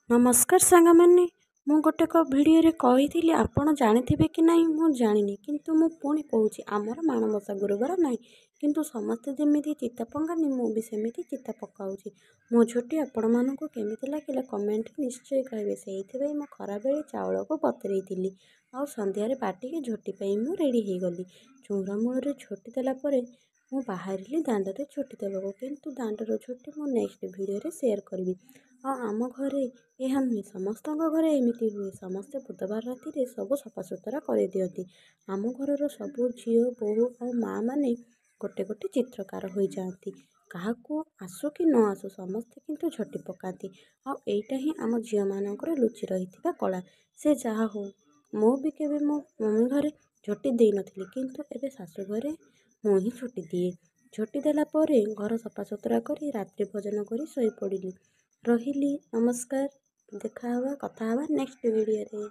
नमस्कार सांगमाने मु गोटे भिडियो कही आपण जानी कि नहीं मु जानी किंतु मु पुणी कहूँ आमर माणबसा गुरुवार ना किंतु समस्ते जमी चिता पकानी मुझे चिता पकाऊँ मो झोटी आपण मानक केमी लगे कमेंट निश्चय कहे से मो खरा बेले चाउल को बतरई थी आ सन्धार बाटिकी झोटी मु रेडी हो गली चूंगा मूल झोटी देलापर मु बाहर दाण्ड में झोटी देवा किंतु दाण्डर झोटी मु नेक्स्ट भिडियो सेयार करी आम घरे यह नुहे समस्त घरे एमती हुए समस्ते बुधवार राति सब सफासुतरा कर दिखती आम घर सब झी बोहू और माँ मैंने गोटे गोटे चित्रकार हो जाती क्या आसु कि न आसु समस्ते किंतु झोटी पकाती आईटा ही आम झी मानकर लुचि रही कला से जहा हो मु भी केवे मो मम्मी घरे झोटी दे नी किंतु एबे शाशु घरे मु ही झोटी दिए झोटी देला परे घर सफासुतरा कर रात्रि भोजन कर शोई पड़ी रही नमस्कार देखा हवा कथा हवा नेक्स्ट वीडियो रे।